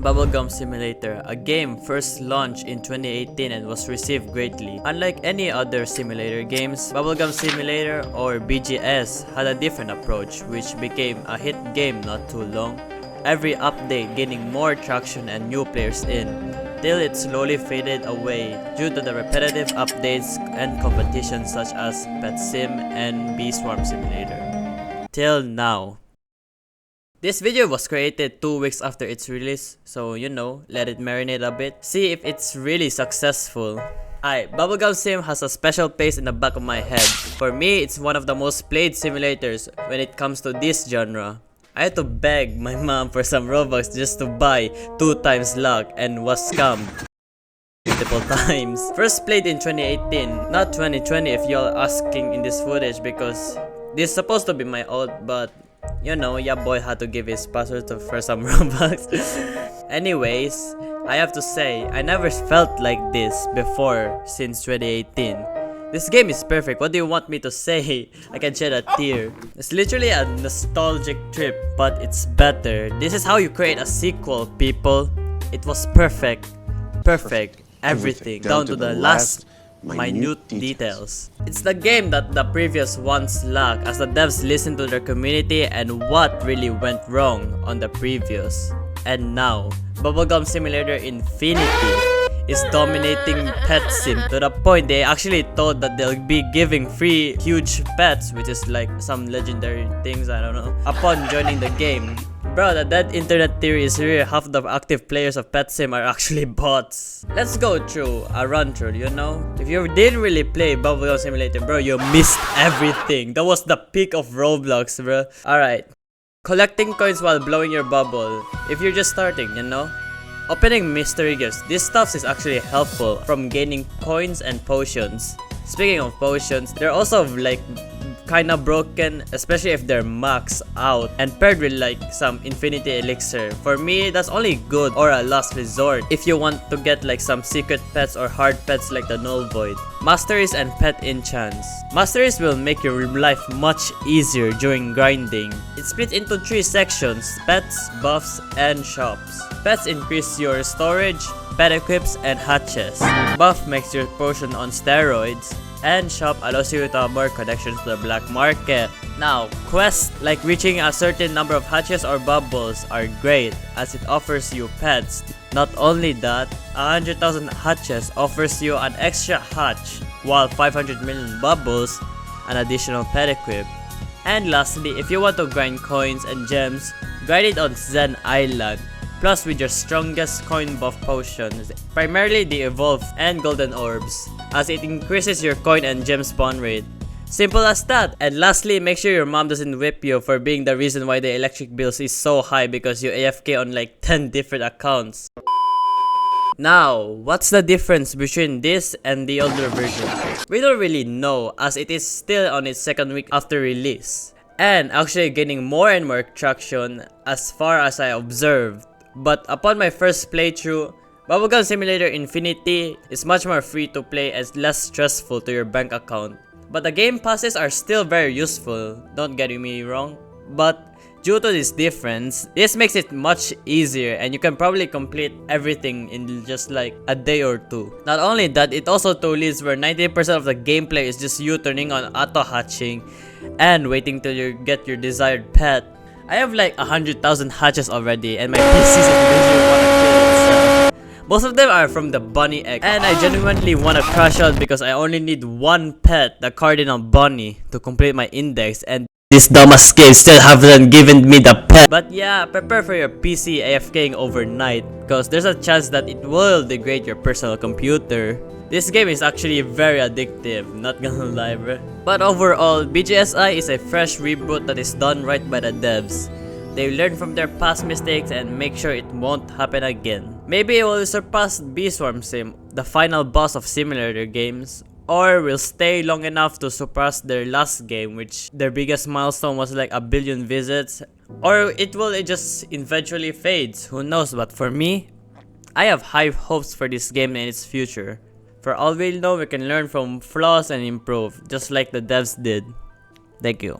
Bubblegum Simulator, a game first launched in 2018 and was received greatly. Unlike any other simulator games, Bubblegum Simulator or BGS had a different approach, which became a hit game not too long. Every update gaining more traction and new players in, till it slowly faded away due to the repetitive updates and competitions such as Pet Sim and Bee Swarm Simulator. Till now. This video was created 2 weeks after its release, so let it marinate a bit, see if it's really successful. Bubblegum Sim has a special place in the back of my head. For me, it's one of the most played simulators when it comes to this genre. I had to beg my mom for some Robux just to buy 2 times luck and was scammed multiple times. First played in 2018, not 2020 if y'all asking in this footage, because this is supposed to be my old, but ya boy had to give his password for some Robux. Anyways, I have to say, I never felt like this before since 2018. This game is perfect. What do you want me to say? I can shed a tear. It's literally a nostalgic trip, but it's better. This is how you create a sequel, people. It was perfect. Perfect. Everything. Down to the last minute details. It's the game that the previous ones lacked, as the devs listened to their community and what really went wrong on the previous. And now, Bubblegum Simulator Infinity is dominating Pet Sim to the point they actually thought that they'll be giving free huge pets, which is like some legendary things, I don't know, upon joining the game. Bro, the dead internet theory is real. Half the active players of Pet Sim are actually bots. Let's go through a run through, If you didn't really play Bubblegum Simulator, bro, you missed everything. That was the peak of Roblox, bro. Alright. Collecting coins while blowing your bubble. If you're just starting, Opening mystery gifts. This stuff is actually helpful from gaining coins and potions. Speaking of potions, they're also like kinda broken, especially if they're maxed out and paired with like some infinity elixir. For me, that's only good or a last resort if you want to get like some secret pets or hard pets like the Null Void. Masteries and pet enchants. Masteries will make your life much easier during grinding. It's split into 3 sections: pets, buffs, and shops. Pets increase your storage, pet equips, and hatches. Buff makes your potion on steroids. And shop allows you to have more connections to the black market. Now, quests like reaching a certain number of hatches or bubbles are great, as it offers you pets. Not only that, 100,000 hatches offers you an extra hatch, while 500 million bubbles an additional pet equip. And lastly, if you want to grind coins and gems, grind it on Zen Island. Plus with your strongest coin buff potions, primarily the evolved and golden orbs, as it increases your coin and gem spawn rate. Simple as that. And lastly, make sure your mom doesn't whip you for being the reason why the electric bills is so high because you AFK on like 10 different accounts. Now, what's the difference between this and the older version? We don't really know, as it is still on its 2nd week after release, and actually gaining more and more traction as far as I observed. But upon my first playthrough, Bubblegum Simulator Infinity is much more free to play and less stressful to your bank account. But the game passes are still very useful, don't get me wrong. But due to this difference, this makes it much easier and you can probably complete everything in just like a day or 2. Not only that, it also leads where 90% of the gameplay is just you turning on auto hatching and waiting till you get your desired pet. I have like 100,000 hatches already and my PC is literally wanna kill itself. Most of them are from the bunny egg, and I genuinely wanna crash out because I only need 1 pet, the cardinal bunny, to complete my index, and this dumbass game still haven't given me the pet. But yeah, prepare for your PC AFKing overnight because there's a chance that it will degrade your personal computer. This game is actually very addictive, not gonna lie, bro. But overall, BGSI is a fresh reboot that is done right by the devs. They learn from their past mistakes and make sure it won't happen again. Maybe it will surpass Bee Swarm Sim, the final boss of simulator games, or will stay long enough to surpass their last game, which their biggest milestone was like 1 billion visits, or it just eventually fades, who knows. But for me, I have high hopes for this game and its future. For all we know, we can learn from flaws and improve, just like the devs did. Thank you.